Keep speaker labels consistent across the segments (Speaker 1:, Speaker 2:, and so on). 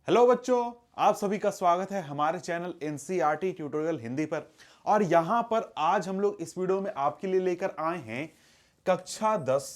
Speaker 1: Hello बच्चों, आप सभी का स्वागत है हमारे चैनल एनसीईआरटी ट्यूटोरियल हिंदी पर। और यहां पर आज हम लोग इस वीडियो में आपके लिए लेकर आए हैं कक्षा 10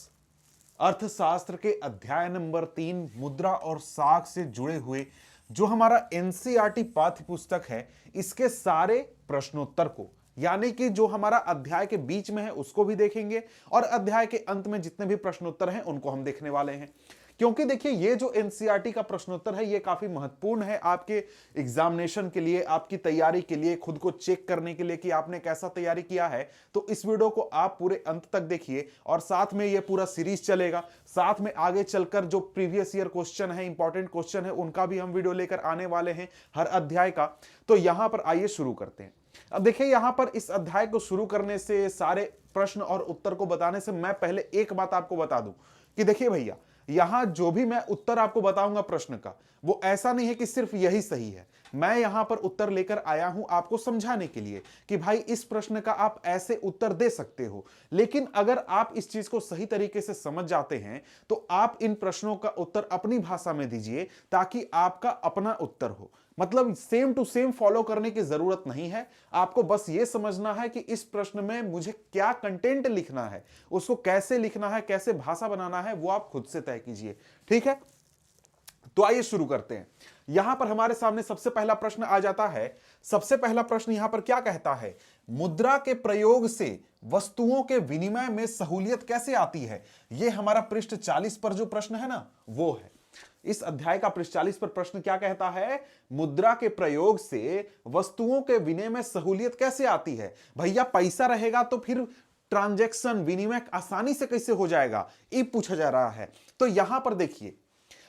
Speaker 1: अर्थशास्त्र के अध्याय नंबर 3 मुद्रा और साख से जुड़े हुए जो हमारा एनसीईआरटी पाठ्य पुस्तक है, इसके सारे प्रश्नोत्तर को, यानी कि जो हमारा अध्याय के बीच में है उसको भी देखेंगे और अध्याय के अंत में जितने भी प्रश्नोत्तर हैं उनको हम देखने वाले हैं। क्योंकि देखिए, ये जो एनसीईआरटी का प्रश्नोत्तर है ये काफी महत्वपूर्ण है आपके एग्जामिनेशन के लिए, आपकी तैयारी के लिए, खुद को चेक करने के लिए कि आपने कैसा तैयारी किया है। तो इस वीडियो को आप पूरे अंत तक देखिए और साथ में ये पूरा सीरीज चलेगा। साथ में आगे चलकर जो प्रीवियस ईयर क्वेश्चन है, इंपॉर्टेंट क्वेश्चन है, उनका भी हम वीडियो लेकर आने वाले हैं हर अध्याय का। तो यहां पर आइए शुरू करते हैं। अब देखिए, यहां पर इस अध्याय को शुरू करने से, सारे प्रश्न और उत्तर को बताने से मैं पहले एक बात आपको बता दूं कि देखिए भैया, यहां जो भी मैं उत्तर आपको बताऊंगा प्रश्न का, वो ऐसा नहीं है कि सिर्फ यही सही है। मैं यहां पर उत्तर लेकर आया हूं आपको समझाने के लिए कि भाई इस प्रश्न का आप ऐसे उत्तर दे सकते हो। लेकिन अगर आप इस चीज को सही तरीके से समझ जाते हैं तो आप इन प्रश्नों का उत्तर अपनी भाषा में दीजिए ताकि आपका अपना उत्तर हो। मतलब सेम टू सेम फॉलो करने की जरूरत नहीं है। आपको बस यह समझना है कि इस प्रश्न में मुझे क्या कंटेंट लिखना है, उसको कैसे लिखना है, कैसे भाषा बनाना है, वो आप खुद से तय कीजिए। ठीक है, तो आइए शुरू करते हैं। यहां पर हमारे सामने सबसे पहला प्रश्न आ जाता है। सबसे पहला प्रश्न यहां पर क्या कहता है? मुद्रा के प्रयोग से वस्तुओं के विनिमय में सहूलियत कैसे आती है? यह हमारा पृष्ठ 40 पर जो प्रश्न है ना, वो है। इस अध्याय का पृष्ठ 40 पर प्रश्न क्या कहता है? मुद्रा के प्रयोग से वस्तुओं के विनिमय में सहूलियत कैसे आती है? भैया पैसा रहेगा तो फिर ट्रांजैक्शन, विनिमय आसानी से कैसे हो जाएगा, ये पूछा जा रहा है। तो यहां पर देखिए,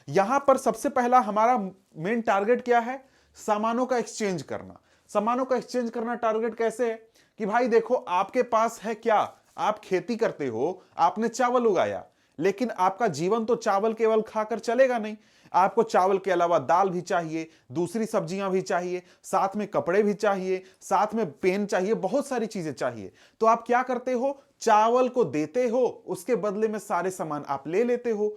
Speaker 1: यहां पर सबसे पहला हमारा मेन टारगेट क्या है? सामानों का एक्सचेंज करना। सामानों का एक्सचेंज करना टारगेट कैसे है कि भाई देखो, आपके पास है क्या, आप खेती करते हो, आपने चावल उगाया, लेकिन आपका जीवन तो चावल केवल खाकर चलेगा नहीं। आपको चावल के अलावा दाल भी चाहिए, दूसरी सब्जियां भी चाहिए, साथ में कपड़े भी चाहिए, साथ में पेन चाहिए, बहुत सारी चीजें चाहिए। तो आप क्या करते हो? चावल को देते हो, उसके बदले में सारे सामान आप ले लेते हो।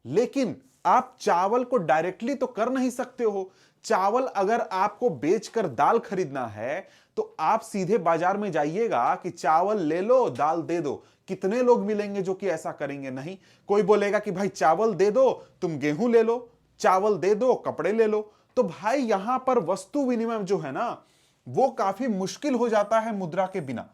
Speaker 1: लेकिन आप चावल को डायरेक्टली तो कर नहीं सकते हो। चावल अगर आपको बेचकर दाल खरीदना है तो आप सीधे बाजार में जाइएगा कि चावल ले लो, दाल दे दो। कितने लोग मिलेंगे जो कि ऐसा करेंगे? नहीं। कोई बोलेगा कि भाई चावल दे दो, तुम गेहूं ले लो, चावल दे दो, कपड़े ले लो। तो भाई यहां पर वस्तु विनिमय जो है ना, वो काफी मुश्किल हो जाता है मुद्रा के बिना।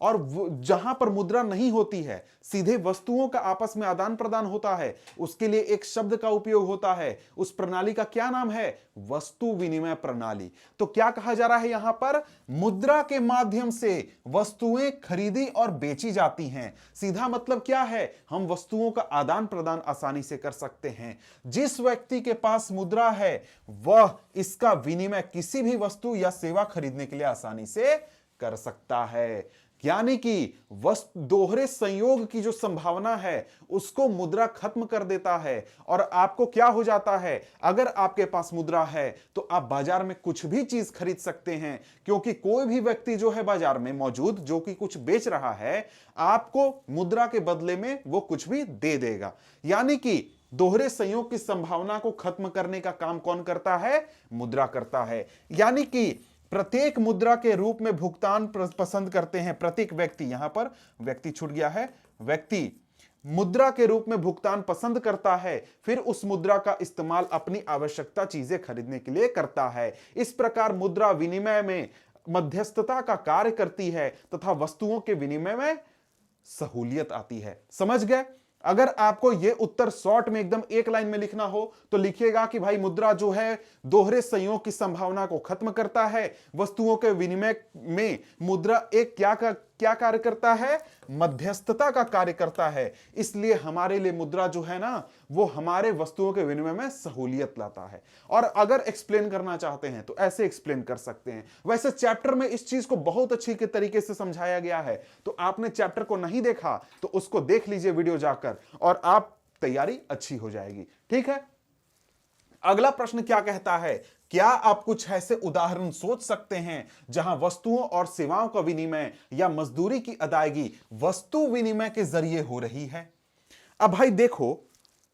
Speaker 1: और जहां पर मुद्रा नहीं होती है, सीधे वस्तुओं का आपस में आदान प्रदान होता है, उसके लिए एक शब्द का उपयोग होता है। उस प्रणाली का क्या नाम है? वस्तु विनिमय प्रणाली। तो क्या कहा जा रहा है यहां पर? मुद्रा के माध्यम से वस्तुएं खरीदी और बेची जाती हैं। सीधा मतलब क्या है? हम वस्तुओं का आदान प्रदान आसानी से कर सकते हैं। जिस व्यक्ति के पास मुद्रा है वह इसका विनिमय किसी भी वस्तु या सेवा खरीदने के लिए आसानी से कर सकता है। यानी कि दोहरे संयोग की जो संभावना है उसको मुद्रा खत्म कर देता है। और आपको क्या हो जाता है? अगर आपके पास मुद्रा है तो आप बाजार में कुछ भी चीज खरीद सकते हैं, क्योंकि कोई भी व्यक्ति जो है बाजार में मौजूद, जो कि कुछ बेच रहा है, आपको मुद्रा के बदले में वो कुछ भी दे देगा। यानी कि दोहरे संयोग की संभावना को खत्म करने का काम कौन करता है? मुद्रा करता है। यानी कि प्रत्येक मुद्रा के रूप में भुगतान पसंद करते हैं प्रत्येक व्यक्ति। यहां पर व्यक्ति छूट गया है। व्यक्ति मुद्रा के रूप में भुगतान पसंद करता है, फिर उस मुद्रा का इस्तेमाल अपनी आवश्यकता चीजें खरीदने के लिए करता है। इस प्रकार मुद्रा विनिमय में मध्यस्थता का कार्य करती है तथा वस्तुओं के विनिमय में सहूलियत आती है। समझ गए? अगर आपको यह उत्तर शॉर्ट में एकदम एक लाइन में लिखना हो तो लिखिएगा कि भाई मुद्रा जो है दोहरे संयोग की संभावना को खत्म करता है। वस्तुओं के विनिमय में मुद्रा एक क्या कार्य करता है? मध्यस्थता का कार्य करता है। इसलिए हमारे लिए मुद्रा जो है ना, वो हमारे वस्तुओं के विनिमय में सहूलियत लाता है। और अगर एक्सप्लेन करना चाहते हैं तो ऐसे एक्सप्लेन कर सकते हैं। वैसे चैप्टर में इस चीज को बहुत अच्छी के तरीके से समझाया गया है, तो आपने चैप्टर को नहीं देखा तो उसको देख लीजिए वीडियो जाकर, और आप तैयारी अच्छी हो जाएगी। ठीक है, अगला प्रश्न क्या कहता है? क्या आप कुछ ऐसे उदाहरण सोच सकते हैं जहां वस्तुओं और सेवाओं का विनिमय या मजदूरी की अदायगी वस्तु विनिमय के जरिए हो रही है? अब भाई देखो,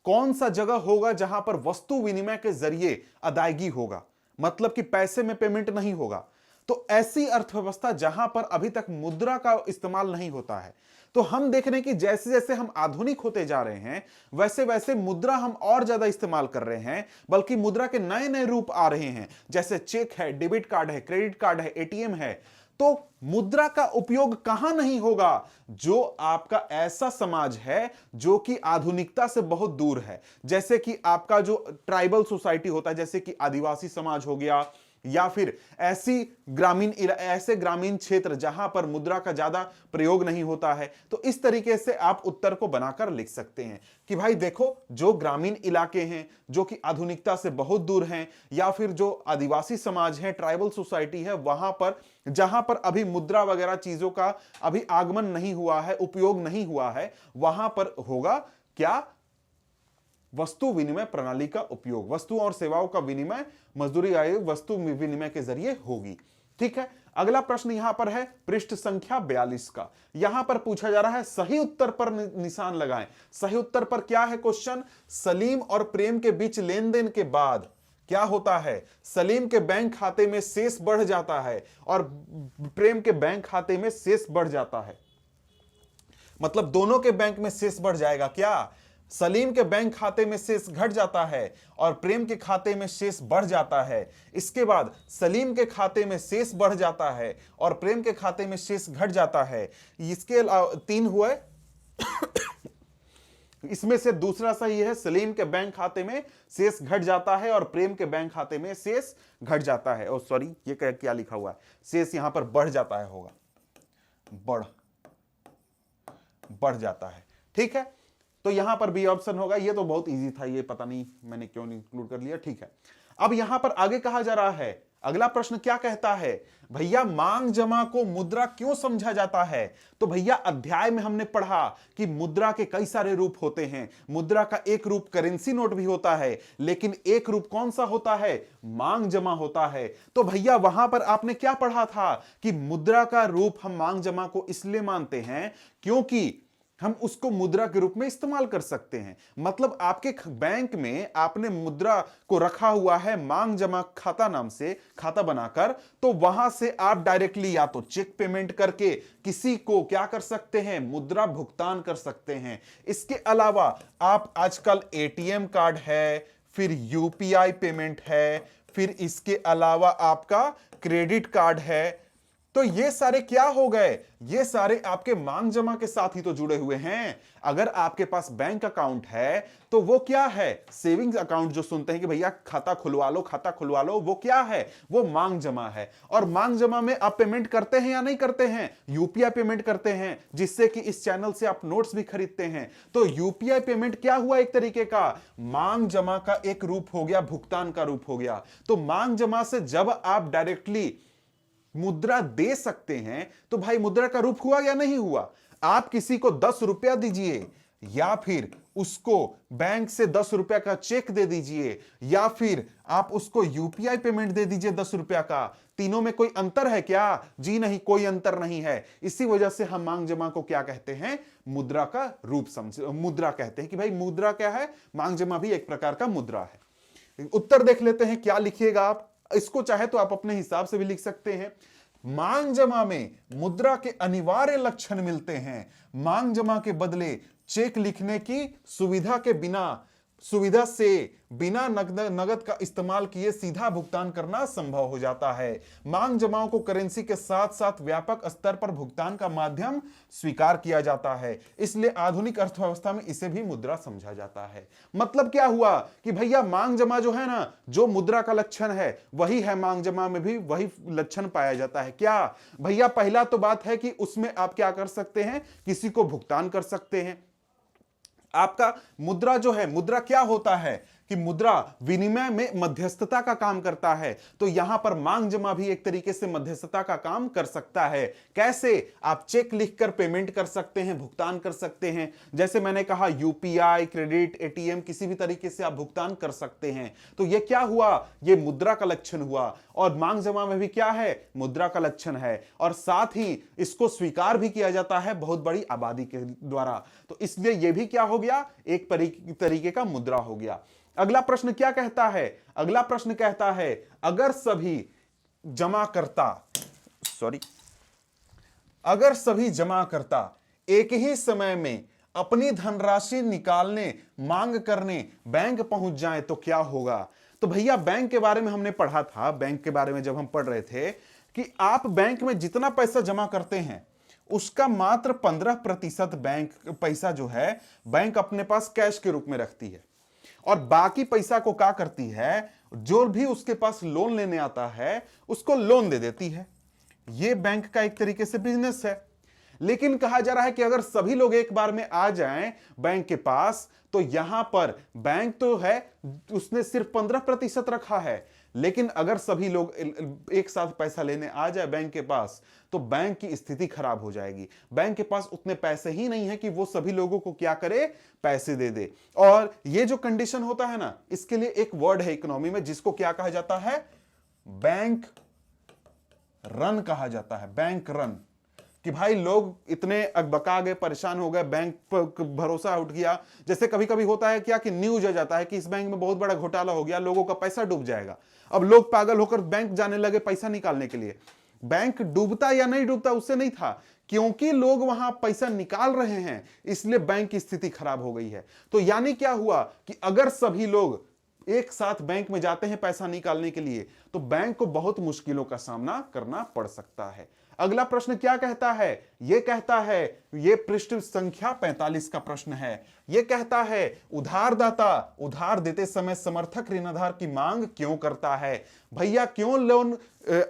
Speaker 1: कौन सा जगह होगा जहां पर वस्तु विनिमय के जरिए अदायगी होगा, मतलब कि पैसे में पेमेंट नहीं होगा। तो ऐसी अर्थव्यवस्था जहां पर अभी तक मुद्रा का इस्तेमाल नहीं होता है। तो हम देख रहे हैं कि जैसे जैसे हम आधुनिक होते जा रहे हैं वैसे वैसे मुद्रा हम और ज्यादा इस्तेमाल कर रहे हैं, बल्कि मुद्रा के नए नए रूप आ रहे हैं, जैसे चेक है, डेबिट कार्ड है, क्रेडिट कार्ड है, एटीएम है। तो मुद्रा का उपयोग कहां नहीं होगा? जो आपका ऐसा समाज है जो कि आधुनिकता से बहुत दूर है, जैसे कि आपका जो ट्राइबल सोसाइटी होता है, जैसे कि आदिवासी समाज हो गया, या फिर ऐसे ग्रामीण क्षेत्र जहां पर मुद्रा का ज्यादा प्रयोग नहीं होता है। तो इस तरीके से आप उत्तर को बनाकर लिख सकते हैं कि भाई देखो, जो ग्रामीण इलाके हैं जो कि आधुनिकता से बहुत दूर हैं, या फिर जो आदिवासी समाज है, ट्राइबल सोसाइटी है, वहां पर जहां पर अभी मुद्रा वगैरह चीजों का अभी आगमन नहीं हुआ है, उपयोग नहीं हुआ है, वहां पर होगा क्या? वस्तु विनिमय प्रणाली का उपयोग। वस्तु और सेवाओं का विनिमय मजदूरी आयोग वस्तु विनिमय के जरिए होगी। ठीक है, अगला प्रश्न यहां पर है पृष्ठ संख्या 42 का। यहां पर पूछा जा रहा है सही उत्तर पर निशान लगाएं। सही उत्तर पर क्या है क्वेश्चन? सलीम और प्रेम के बीच लेन देन के बाद क्या होता है? सलीम के बैंक खाते में शेष बढ़ जाता है और प्रेम के बैंक खाते में शेष बढ़ जाता है। मतलब दोनों के बैंक में शेष बढ़ जाएगा क्या? सलीम के बैंक खाते में शेष घट जाता है और प्रेम के खाते में शेष बढ़ जाता है। इसके बाद सलीम के खाते में शेष बढ़ जाता है और प्रेम के खाते में शेष घट जाता है। इसके अलावा 3 हुए इसमें से दूसरा सही है, सलीम के बैंक खाते में शेष घट जाता है और प्रेम के बैंक खाते में शेष घट जाता है। सॉरी, ये क्या लिखा हुआ है? शेष यहां पर बढ़ जाता है, होगा बढ़ जाता है। ठीक है, तो यहां पर बी ऑप्शन होगा। ये तो बहुत इजी था, ये पता नहीं मैंने क्यों इंक्लूड कर लिया। ठीक है, अब यहां पर आगे कहा जा रहा है, अगला प्रश्न क्या कहता है? भैया मांग जमा को मुद्रा क्यों समझा जाता है? तो भैया अध्याय में हमने पढ़ा कि मुद्रा के कई सारे रूप होते हैं। मुद्रा का एक रूप करेंसी नोट भी होता है, लेकिन एक रूप कौन सा होता है? मांग जमा होता है। तो भैया वहां पर आपने क्या पढ़ा था कि मुद्रा का रूप हम मांग जमा को इसलिए मानते हैं क्योंकि हम उसको मुद्रा के रूप में इस्तेमाल कर सकते हैं। मतलब आपके बैंक में आपने मुद्रा को रखा हुआ है मांग जमा खाता नाम से, खाता बनाकर, तो वहां से आप डायरेक्टली या तो चेक पेमेंट करके किसी को क्या कर सकते हैं? मुद्रा भुगतान कर सकते हैं। इसके अलावा आप आजकल एटीएम कार्ड है, फिर यूपीआई पेमेंट है, फिर इसके अलावा आपका क्रेडिट कार्ड है। तो ये सारे क्या हो गए? ये सारे आपके मांग जमा के साथ ही तो जुड़े हुए हैं। अगर आपके पास बैंक अकाउंट है तो वो क्या है? सेविंग्स अकाउंट जो सुनते हैं कि भैया खाता खुलवा लो, खाता खुलवा लो, वो क्या है? वो मांग जमा है। और मांग जमा में आप पेमेंट करते हैं या नहीं करते हैं? यूपीआई पेमेंट करते हैं, जिससे कि इस चैनल से आप नोट्स भी खरीदते हैं। तो यूपीआई पेमेंट क्या हुआ? एक तरीके का मांग जमा का एक रूप हो गया, भुगतान का रूप हो गया। तो मांग जमा से जब आप डायरेक्टली मुद्रा दे सकते हैं तो भाई मुद्रा का रूप हुआ या नहीं हुआ? आप किसी को 10 रुपया दीजिए, या फिर उसको बैंक से 10 रुपया का चेक दे दीजिए, या फिर आप उसको यूपीआई पेमेंट दे दीजिए 10 रुपया का। तीनों में कोई अंतर है क्या? जी नहीं, कोई अंतर नहीं है। इसी वजह से हम मांग जमा को क्या कहते हैं? मुद्रा का रूप मुद्रा कहते हैं कि भाई मुद्रा क्या है? मांग जमा भी एक प्रकार का मुद्रा है। उत्तर देख लेते हैं, क्या लिखिएगा आप? इसको चाहे तो आप अपने हिसाब से भी लिख सकते हैं। मांग जमा में मुद्रा के अनिवार्य लक्षण मिलते हैं। मांग जमा के बदले चेक लिखने की सुविधा से बिना नगद का इस्तेमाल किए सीधा भुगतान करना संभव हो जाता है। मांग जमाओं को करेंसी के साथ साथ व्यापक स्तर पर भुगतान का माध्यम स्वीकार किया जाता है, इसलिए आधुनिक अर्थव्यवस्था में इसे भी मुद्रा समझा जाता है। मतलब क्या हुआ कि भैया मांग जमा जो है ना, जो मुद्रा का लक्षण है वही है, मांग जमा में भी वही लक्षण पाया जाता है। क्या भैया? पहला तो बात है कि उसमें आप क्या कर सकते हैं? किसी को भुगतान कर सकते हैं। आपका मुद्रा जो है, मुद्रा क्या होता है कि मुद्रा विनिमय में मध्यस्थता का काम करता है, तो यहां पर मांग जमा भी एक तरीके से मध्यस्थता का काम कर सकता है। कैसे? आप चेक लिखकर पेमेंट कर सकते हैं, भुगतान कर सकते हैं। जैसे मैंने कहा यूपीआई, क्रेडिट, एटीएम, किसी भी तरीके से आप भुगतान कर सकते हैं। तो यह क्या हुआ? यह मुद्रा का लक्षण हुआ। और मांग जमा में भी क्या है? मुद्रा का लक्षण है। और साथ ही इसको स्वीकार भी किया जाता है बहुत बड़ी आबादी के द्वारा। तो इसलिए यह भी क्या हो गया? एक तरीके का मुद्रा हो गया। अगला प्रश्न क्या कहता है? अगला प्रश्न कहता है अगर सभी जमाकर्ता एक ही समय में अपनी धनराशि निकालने, मांग करने बैंक पहुंच जाएं तो क्या होगा? तो भैया बैंक के बारे में हमने पढ़ा था, बैंक के बारे में जब हम पढ़ रहे थे कि आप बैंक में जितना पैसा जमा करते हैं उसका मात्र 15% बैंक पैसा जो है बैंक अपने पास कैश के रूप में रखती है, और बाकी पैसा को क्या करती है? जो भी उसके पास लोन लेने आता है उसको लोन दे देती है। यह बैंक का एक तरीके से बिजनेस है। लेकिन कहा जा रहा है कि अगर सभी लोग एक बार में आ जाएं बैंक के पास, तो यहां पर बैंक तो है उसने सिर्फ 15% रखा है, लेकिन अगर सभी लोग एक साथ पैसा लेने आ जाए बैंक के पास तो बैंक की स्थिति खराब हो जाएगी। बैंक के पास उतने पैसे ही नहीं है कि वो सभी लोगों को क्या करे? पैसे दे दे। और ये जो कंडीशन होता है ना, इसके लिए एक वर्ड है इकोनॉमी में जिसको क्या कहा जाता है? बैंक रन कहा जाता है। बैंक रन, कि भाई लोग इतने अकबका गए, परेशान हो गए, बैंक पर भरोसा उठ गया। जैसे कभी कभी होता है क्या कि न्यूज आ जाता है कि इस बैंक में बहुत बड़ा घोटाला हो गया, लोगों का पैसा डूब जाएगा। अब लोग पागल होकर बैंक जाने लगे पैसा निकालने के लिए। बैंक डूबता या नहीं डूबता उससे नहीं था, क्योंकि लोग वहां पैसा निकाल रहे हैं इसलिए बैंक की स्थिति खराब हो गई है। तो यानी क्या हुआ कि अगर सभी लोग एक साथ बैंक में जाते हैं पैसा निकालने के लिए तो बैंक को बहुत मुश्किलों का सामना करना पड़ सकता है। अगला प्रश्न क्या कहता है? यह कहता है, यह पृष्ठ संख्या 45 का प्रश्न है। यह कहता है उधारदाता उधार देते समय समर्थक ऋणाधार की मांग क्यों करता है? भैया क्यों लोन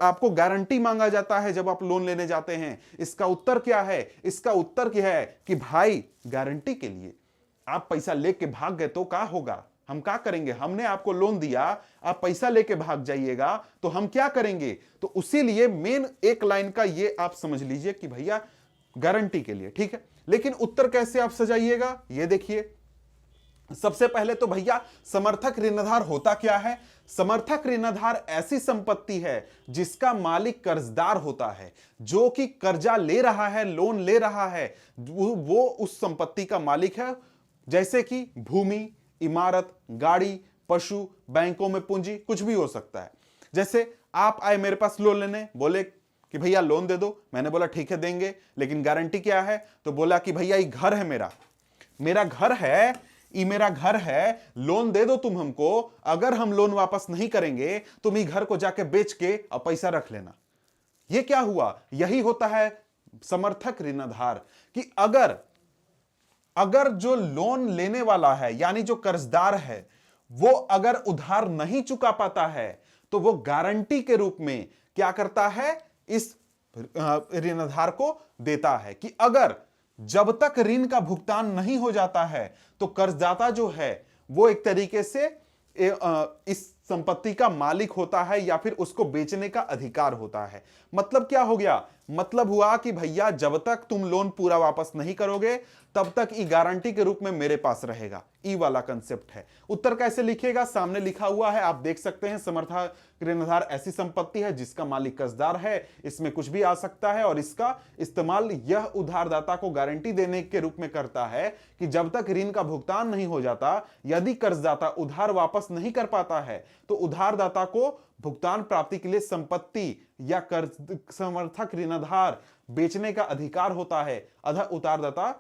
Speaker 1: आपको गारंटी मांगा जाता है जब आप लोन लेने जाते हैं? इसका उत्तर क्या है? इसका उत्तर क्या है कि भाई गारंटी के लिए आप पैसा लेके भाग गए तो क्या होगा? हम क्या करेंगे? हमने आपको लोन दिया, आप पैसा लेके भाग जाइएगा तो हम क्या करेंगे? तो उसी लिए मेन एक लाइन का ये आप समझ लीजिए कि भैया गारंटी के लिए, ठीक है। लेकिन उत्तर कैसे आप सजाइएगा ये देखिए। सबसे पहले तो भैया समर्थक ऋणाधार होता क्या है? समर्थक ऋणाधार ऐसी संपत्ति है जिसका मालिक कर्जदार होता है, जो कि कर्जा ले रहा है, लोन ले रहा है, वो उस संपत्ति का मालिक है। जैसे कि भूमि, इमारत, गाड़ी, पशु, बैंकों में पूंजी, कुछ भी हो सकता है। जैसे आप आए मेरे पास लोन लेने, बोले कि भैया लोन दे दो, मैंने बोला ठीक है देंगे, लेकिन गारंटी क्या है? तो बोला कि भैया ये घर है, मेरा घर है, ये मेरा घर है, लोन दे दो तुम हमको, अगर हम लोन वापस नहीं करेंगे तुम ये घर को जाके बेच के और पैसा रख लेना। ये क्या हुआ? यही होता है समर्थक ऋणाधार, कि अगर जो लोन लेने वाला है यानी जो कर्जदार है वो अगर उधार नहीं चुका पाता है तो वो गारंटी के रूप में क्या करता है? इस ऋणाधार को देता है कि अगर जब तक ऋण का भुगतान नहीं हो जाता है तो कर्जदाता जो है वो एक तरीके से इस संपत्ति का मालिक होता है या फिर उसको बेचने का अधिकार होता है। मतलब क्या हो गया? मतलब हुआ कि भैया जब तक तुम लोन पूरा वापस नहीं करोगे तब तक ई गारंटी के रूप में मेरे पास रहेगा। ई वाला कंसेप्ट है। उत्तर कैसे लिखिएगा? सामने लिखा हुआ है, आप देख सकते हैं। समर्थक ऋणाधार ऐसी संपत्ति है जिसका मालिक कर्जदार है, इसमें कुछ भी आ सकता है और इसका इस्तेमाल यह उधारदाता को गारंटी देने के रूप में करता है कि जब तक ऋण का भुगतान नहीं हो जाता, यदि कर्जदाता उधार वापस नहीं कर पाता है तो उधारदाता को भुगतान प्राप्ति के लिए संपत्ति या कर्ज समर्थक ऋणाधार बेचने का अधिकार होता है। अतः उधारदाता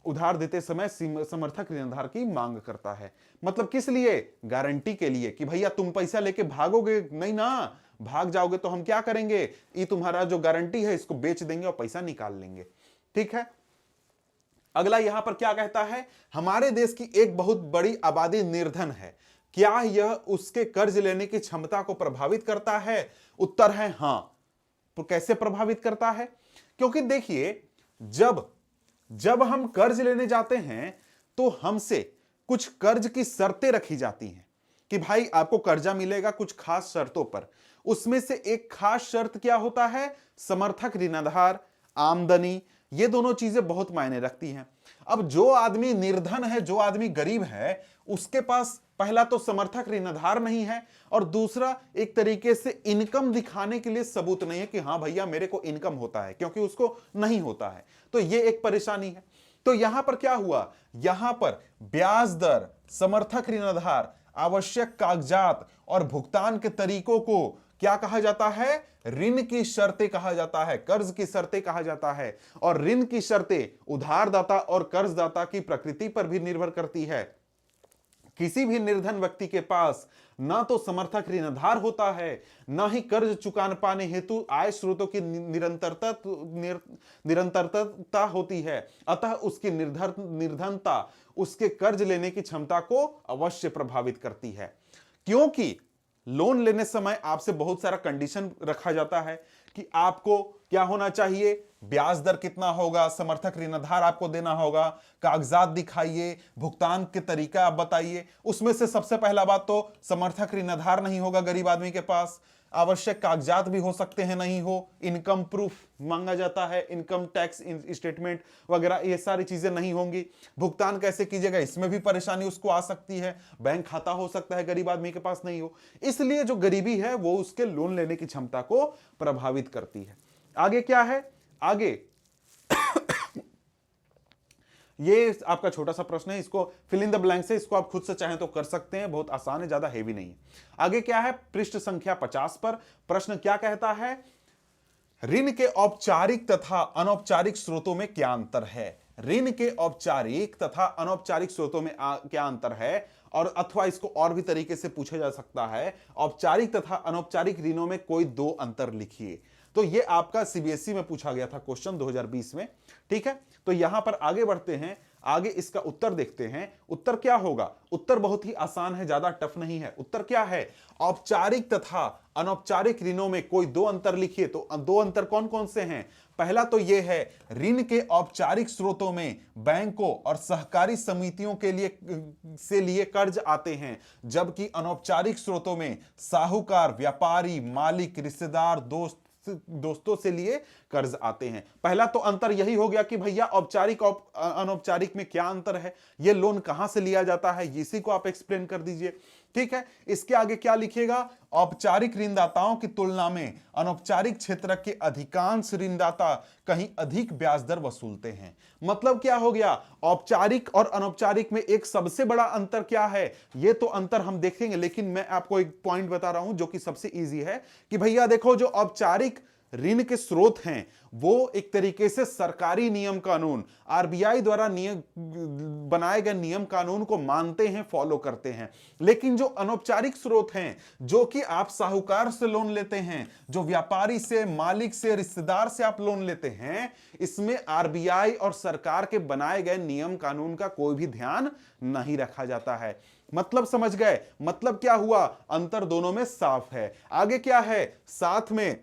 Speaker 1: उधार देते समय समर्थक ऋणाधार की मांग करता है। मतलब किस लिए? गारंटी के लिए, कि भैया तुम पैसा लेके भागोगे नहीं ना, भाग जाओगे तो हम क्या करेंगे? ये तुम्हारा जो गारंटी है इसको बेच देंगे और पैसा निकाल लेंगे। ठीक है। अगला यहां पर क्या कहता है? हमारे देश की एक बहुत बड़ी आबादी निर्धन है, क्या यह उसके कर्ज लेने की क्षमता को प्रभावित करता है? उत्तर है हां। तो कैसे प्रभावित करता है? क्योंकि देखिए जब हम कर्ज लेने जाते हैं तो हमसे कुछ कर्ज की शर्तें रखी जाती हैं। कि भाई आपको कर्जा मिलेगा कुछ खास शर्तों पर। उसमें से एक खास शर्त क्या होता है, समर्थक ऋणाधार, आमदनी, ये दोनों चीजें बहुत मायने रखती हैं। अब जो आदमी निर्धन है, जो आदमी गरीब है, उसके पास पहला तो समर्थक ऋणाधार नहीं है और दूसरा एक तरीके से इनकम दिखाने के लिए सबूत नहीं है कि हां भैया मेरे को इनकम होता है, क्योंकि उसको नहीं होता है। तो ये एक परेशानी है। तो यहां पर क्या हुआ, यहां पर ब्याज दर, समर्थक ऋणाधार, आवश्यक कागजात और भुगतान के तरीकों को क्या कहा जाता है, ऋण की शर्तें कहा जाता है, कर्ज की शर्तें कहा जाता है। और ऋण की शर्तें उधारदाता और कर्जदाता की प्रकृति पर भी निर्भर करती है। किसी भी निर्धन व्यक्ति के पास ना तो समर्थक ऋणाधार होता है, ना ही कर्ज चुकाने पाने हेतु आय स्रोतों की निरंतरता होती है। अतः उसकी निर्धनता उसके कर्ज लेने की क्षमता को अवश्य प्रभावित करती है, क्योंकि लोन लेने समय आपसे बहुत सारा कंडीशन रखा जाता है कि आपको क्या होना चाहिए, ब्याज दर कितना होगा, समर्थक ऋणाधार आपको देना होगा, कागजात दिखाइए, भुगतान के तरीका आप बताइए। उसमें से सबसे पहला बात तो समर्थक ऋणाधार नहीं होगा गरीब आदमी के पास, आवश्यक कागजात भी हो सकते हैं नहीं हो, इनकम प्रूफ मांगा जाता है, इनकम टैक्स स्टेटमेंट वगैरह ये सारी चीजें नहीं होंगी। भुगतान कैसे कीजिएगा, इसमें भी परेशानी उसको आ सकती है, बैंक खाता हो सकता है गरीब आदमी के पास नहीं हो। इसलिए जो गरीबी है वो उसके लोन लेने की क्षमता को प्रभावित करती है। आगे क्या है, आगे ये आपका छोटा सा प्रश्न है, इसको फिल इन द ब्लैंक से, इसको आप खुद से चाहें तो कर सकते हैं, बहुत आसान है, ज्यादा हेवी नहीं है। आगे क्या है, पृष्ठ संख्या 50 पर प्रश्न क्या कहता है, ऋण के औपचारिक तथा अनौपचारिक स्रोतों में क्या अंतर है। ऋण के औपचारिक तथा अनौपचारिक स्रोतों में क्या अंतर है, और अथवा इसको और भी तरीके से पूछा जा सकता है, औपचारिक तथा अनौपचारिक ऋणों में कोई दो अंतर लिखिए। तो ये आपका सीबीएसई में पूछा गया था क्वेश्चन 2020 में, ठीक है। तो यहां पर आगे बढ़ते हैं, आगे इसका उत्तर देखते हैं। उत्तर क्या होगा, उत्तर बहुत ही आसान है, ज्यादा टफ नहीं है। उत्तर क्या है, औपचारिक तथा अनौपचारिक ऋणों में कोई दो अंतर लिखिए। तो दो अंतर कौन कौन से हैं, पहला तो यह है, ऋण के औपचारिक स्रोतों में बैंकों और सहकारी समितियों के लिए कर्ज आते हैं, जबकि अनौपचारिक स्रोतों में साहूकार, व्यापारी, मालिक, रिश्तेदार, दोस्तों से लिए कर्ज आते हैं। पहला तो अंतर यही हो गया कि भैया औपचारिक और अनौपचारिक में क्या अंतर है, ये लोन कहां से लिया जाता है, इसी को आप एक्सप्लेन कर दीजिए, ठीक है। इसके आगे क्या लिखिएगा, औपचारिक ऋणदाताओं की तुलना में अनौपचारिक क्षेत्र के अधिकांश ऋणदाता कहीं अधिक ब्याज दर वसूलते हैं। मतलब क्या हो गया, औपचारिक और अनौपचारिक में एक सबसे बड़ा अंतर क्या है, ये तो अंतर हम देखेंगे, लेकिन मैं आपको एक पॉइंट बता रहा हूं जो कि सबसे इजी है, कि भैया देखो जो औपचारिक ऋण के स्रोत हैं वो एक तरीके से सरकारी नियम कानून, आरबीआई द्वारा बनाए गए नियम कानून को मानते हैं, फॉलो करते हैं। लेकिन जो अनौपचारिक स्रोत हैं, जो कि आप साहूकार से लोन लेते हैं, जो व्यापारी से, मालिक से, रिश्तेदार से आप लोन लेते हैं, इसमें आरबीआई और सरकार के बनाए गए नियम कानून का कोई भी ध्यान नहीं रखा जाता है। मतलब समझ गए, मतलब क्या हुआ, अंतर दोनों में साफ है। आगे क्या है, साथ में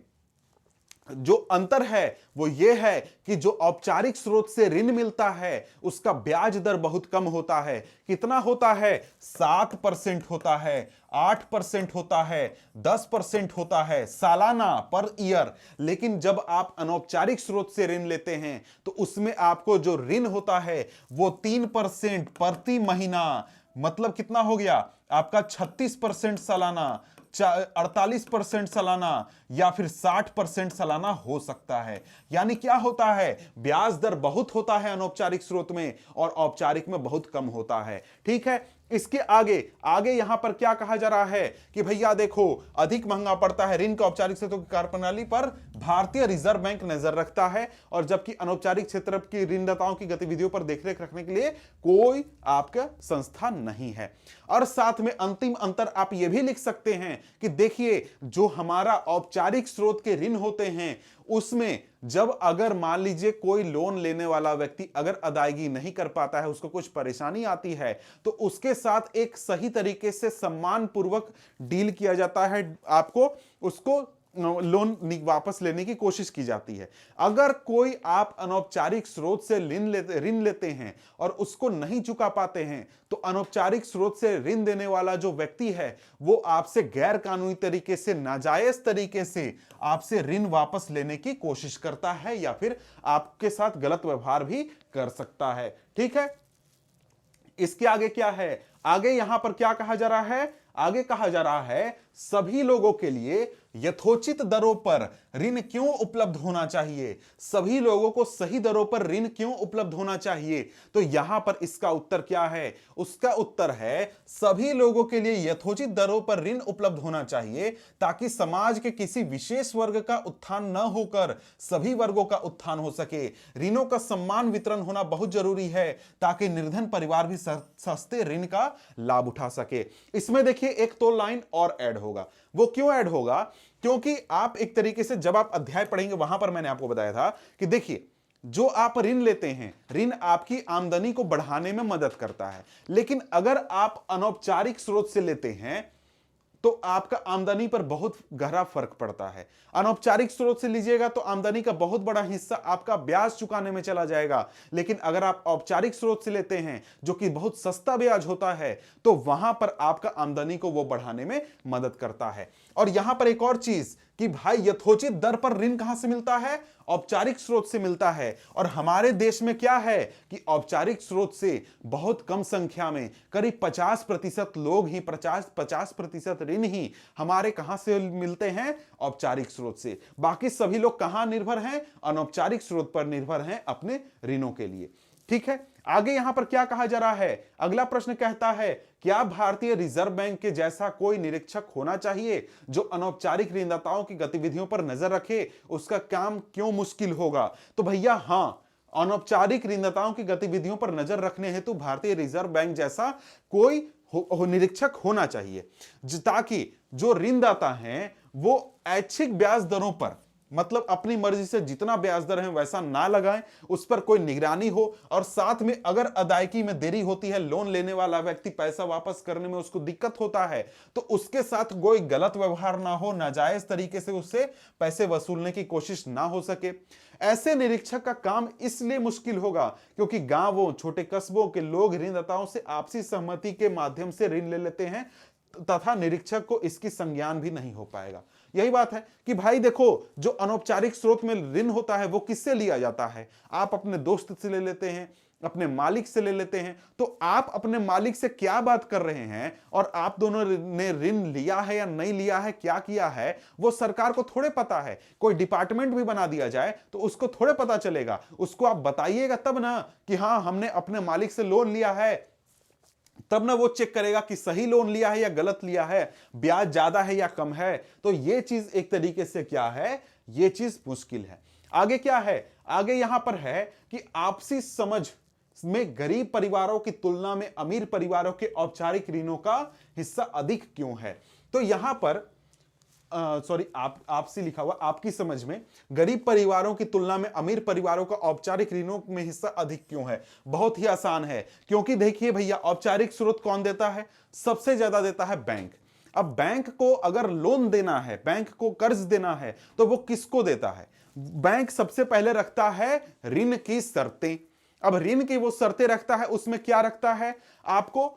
Speaker 1: जो अंतर है वो ये है कि जो औपचारिक स्रोत से ऋण मिलता है उसका ब्याज दर बहुत कम होता है। कितना होता है, 7% होता है, 8% होता है, 10% होता है सालाना, पर ईयर। लेकिन जब आप अनौपचारिक स्रोत से ऋण लेते हैं तो उसमें आपको जो ऋण होता है वो 3% प्रति महीना, मतलब कितना हो गया आपका 36% सालाना, 48% सालाना, या फिर 60% सालाना हो सकता है। यानी क्या होता है, ब्याज दर बहुत होता है अनौपचारिक स्रोत में और औपचारिक में बहुत कम होता है, ठीक है। इसके आगे यहां पर क्या कहा जा रहा है कि भैया देखो अधिक महंगा पड़ता है ऋण का औपचारिक क्षेत्रों की कार्यप्रणाली पर भारतीय रिजर्व बैंक नजर रखता है, और जबकि अनौपचारिक क्षेत्र की ऋणदाताओं की गतिविधियों पर देखरेख रखने के लिए कोई आपका संस्था नहीं है। और साथ में अंतिम अंतर आप यह भी लिख सकते हैं कि देखिए जो हमारा औपचारिक स्रोत के ऋण होते हैं उसमें जब अगर मान लीजिए कोई लोन लेने वाला व्यक्ति अगर अदायगी नहीं कर पाता है, उसको कुछ परेशानी आती है, तो उसके साथ एक सही तरीके से सम्मान पूर्वक डील किया जाता है। आपको उसको लोन वापस लेने की कोशिश की जाती है। अगर कोई आप अनौपचारिक स्रोत से ऋण लेते हैं और उसको नहीं चुका पाते हैं, तो अनौपचारिक स्रोत से ऋण देने वाला जो व्यक्ति है वो आपसे गैर कानूनी तरीके से, नाजायज तरीके से आपसे ऋण वापस लेने की कोशिश करता है या फिर आपके साथ गलत व्यवहार भी कर सकता है। ठीक है, इसके आगे क्या है, आगे यहां पर क्या कहा जा रहा है, आगे कहा जा रहा है सभी लोगों के लिए यथोचित दरों पर ऋण क्यों उपलब्ध होना चाहिए, सभी लोगों को सही दरों पर ऋण क्यों उपलब्ध होना चाहिए। तो यहां पर इसका उत्तर क्या है, उसका उत्तर है सभी लोगों के लिए यथोचित दरों पर ऋण उपलब्ध होना चाहिए ताकि समाज के किसी विशेष वर्ग का उत्थान न होकर सभी वर्गों का उत्थान हो सके। ऋणों का समान वितरण होना बहुत जरूरी है ताकि निर्धन परिवार भी सस्ते ऋण का लाभ उठा सके। इसमें देखिए एक तो लाइन और ऐड होगा, वो क्यों ऐड होगा, क्योंकि आप एक तरीके से जब आप अध्याय पढ़ेंगे वहां पर मैंने आपको बताया था कि देखिए जो आप ऋण लेते हैं, ऋण आपकी आमदनी को बढ़ाने में मदद करता है, लेकिन अगर आप अनौपचारिक स्रोत से लेते हैं तो आपका आमदनी पर बहुत गहरा फर्क पड़ता है। अनौपचारिक स्रोत से लीजिएगा तो आमदनी का बहुत बड़ा हिस्सा आपका ब्याज चुकाने में चला जाएगा, लेकिन अगर आप औपचारिक स्रोत से लेते हैं जो कि बहुत सस्ता ब्याज होता है तो वहां पर आपका आमदनी को वो बढ़ाने में मदद करता है। और यहां पर एक और चीज कि भाई यथोचित दर पर ऋण कहां से मिलता है, औपचारिक स्रोत से मिलता है। और हमारे देश में क्या है कि औपचारिक स्रोत से बहुत कम संख्या में करीब 50% लोग ही 50% ऋण ही हमारे कहां से मिलते हैं, औपचारिक स्रोत से। बाकी सभी लोग कहां निर्भर हैं, अनौपचारिक स्रोत पर निर्भर हैं अपने ऋणों के लिए। ठीक है, आगे यहां पर क्या कहा जा रहा है, अगला प्रश्न कहता है क्या भारतीय रिजर्व बैंक के जैसा कोई निरीक्षक होना चाहिए जो अनौपचारिक ऋणदाताओं की गतिविधियों पर नजर रखे, उसका काम क्यों मुश्किल होगा। तो भैया हां, अनौपचारिक ऋणदाताओं की गतिविधियों पर नजर रखने हेतु भारतीय रिजर्व बैंक जैसा कोई निरीक्षक होना चाहिए ताकि जो ऋणदाता हैं वो ऐच्छिक ब्याज दरों पर, मतलब अपनी मर्जी से जितना ब्याज दर है वैसा ना लगाएं, उस पर कोई निगरानी हो, और साथ में अगर अदायगी में देरी होती है, लोन लेने वाला व्यक्ति पैसा वापस करने में उसको दिक्कत होता है, तो उसके साथ कोई गलत व्यवहार ना हो, नाजायज तरीके से उससे पैसे वसूलने की कोशिश ना हो सके। ऐसे निरीक्षक का काम इसलिए मुश्किल होगा क्योंकि गांवों, छोटे कस्बों के लोग ऋणदाताओं से आपसी सहमति के माध्यम से ऋण ले लेते हैं तथा निरीक्षक को इसकी संज्ञान भी नहीं हो पाएगा। यही बात है कि भाई देखो, जो अनौपचारिक स्रोत में ऋण होता है वो किससे लिया जाता है, आप अपने दोस्त से ले लेते हैं, अपने मालिक से ले लेते हैं। तो आप अपने मालिक से क्या बात कर रहे हैं और आप दोनों ने ऋण लिया है या नहीं लिया है, क्या किया है, वो सरकार को थोड़े पता है। कोई डिपार्टमेंट भी बना दिया जाए तो उसको थोड़े पता चलेगा, उसको आप बताइएगा तब ना कि हाँ हमने अपने मालिक से लोन लिया है, तब ना वो चेक करेगा कि सही लोन लिया है या गलत लिया है, ब्याज ज्यादा है या कम है। तो ये चीज एक तरीके से क्या है, ये चीज मुश्किल है। आगे क्या है, आगे यहां पर है कि आपसी समझ में गरीब परिवारों की तुलना में अमीर परिवारों के औपचारिक ऋणों का हिस्सा अधिक क्यों है। तो यहां पर सॉरी आपसी लिखा हुआ, आपकी समझ में गरीब परिवारों की तुलना में अमीर परिवारों का औपचारिक ऋणों में हिस्सा अधिक क्यों है। बहुत ही आसान है, क्योंकि देखिए भैया औपचारिक स्रोत कौन देता है, सबसे ज्यादा देता है बैंक। अब बैंक को अगर लोन देना है, बैंक को कर्ज देना है, तो वो किसको देता है, बैंक सबसे पहले रखता है ऋण की शर्तें। अब ऋण की वो शर्तें रखता है, उसमें क्या रखता है, आपको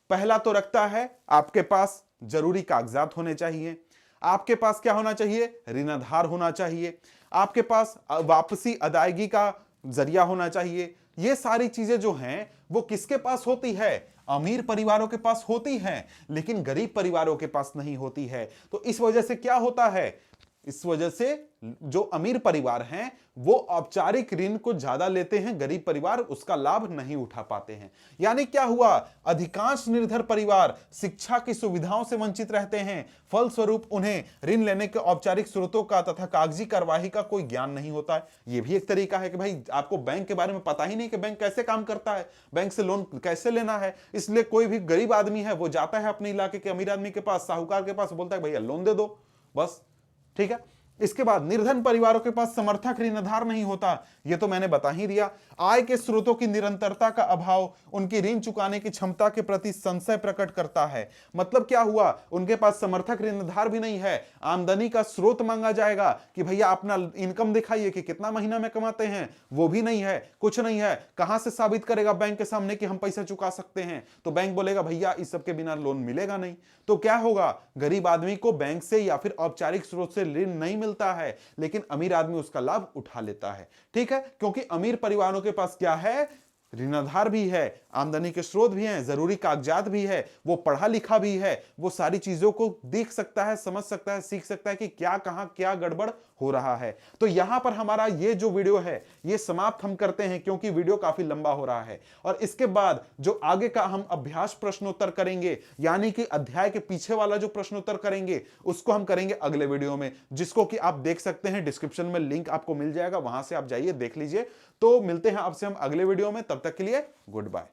Speaker 1: पहला तो रखता है आपके पास जरूरी कागजात होने चाहिए, आपके पास क्या होना चाहिए, ऋणाधार होना चाहिए, आपके पास वापसी अदायगी का जरिया होना चाहिए। ये सारी चीजें जो हैं वो किसके पास होती है, अमीर परिवारों के पास होती हैं, लेकिन गरीब परिवारों के पास नहीं होती है। तो इस वजह से क्या होता है, इस वजह से जो अमीर परिवार हैं वो औपचारिक ऋण को ज्यादा लेते हैं, गरीब परिवार उसका लाभ नहीं उठा पाते हैं। यानी क्या हुआ, अधिकांश निर्धन परिवार शिक्षा की सुविधाओं से वंचित रहते हैं, फलस्वरूप उन्हें ऋण लेने के औपचारिक स्रोतों का तथा कागजी कार्यवाही का कोई ज्ञान नहीं होता है। यह भी एक तरीका है कि भाई आपको बैंक के बारे में पता ही नहीं कि बैंक कैसे काम करता है, बैंक से लोन कैसे लेना है। इसलिए कोई भी गरीब आदमी है वो जाता है अपने इलाके के अमीर आदमी के पास, साहूकार के पास, बोलता है भैया लोन दे दो बस, ठीक है। इसके बाद निर्धन परिवारों के पास समर्थक ऋणधार नहीं होता, यह तो मैंने बता ही दिया। आय के स्रोतों की निरंतरता का अभाव उनकी ऋण चुकाने की क्षमता के प्रति संशय प्रकट करता है। मतलब क्या हुआ, उनके पास समर्थक ऋणधार भी नहीं है, आमदनी का स्रोत मांगा जाएगा कि भैया अपना इनकम दिखाइए कि कितना महीना में कमाते हैं, वो भी नहीं है, कुछ नहीं है। कहां से साबित करेगा बैंक के सामने कि हम पैसा चुका सकते हैं? तो बैंक बोलेगा भैया इस सब के बिना लोन मिलेगा नहीं। तो क्या होगा, गरीब आदमी को बैंक से या फिर औपचारिक स्रोत से ऋण नहीं मिलता है, लेकिन अमीर आदमी उसका लाभ उठा लेता है। ठीक है, क्योंकि अमीर परिवारों के पास क्या है, ऋणाधार भी है, आमदनी के स्रोत भी हैं, जरूरी कागजात भी है, वो पढ़ा लिखा भी है, वो सारी चीजों को देख सकता है, समझ सकता है, सीख सकता है कि क्या कहां क्या गड़बड़ हो रहा है। तो यहां पर हमारा ये जो वीडियो है ये समाप्त हम करते हैं, क्योंकि वीडियो काफी लंबा हो रहा है। और इसके बाद जो आगे का हम अभ्यास प्रश्नोत्तर करेंगे, यानी कि अध्याय के पीछे वाला जो प्रश्नोत्तर करेंगे उसको हम करेंगे अगले वीडियो में, जिसको कि आप देख सकते हैं, डिस्क्रिप्शन में लिंक आपको मिल जाएगा, वहां से आप जाइए देख लीजिए। तो मिलते हैं आपसे हम अगले वीडियो में, तब तक के लिए गुड बाय।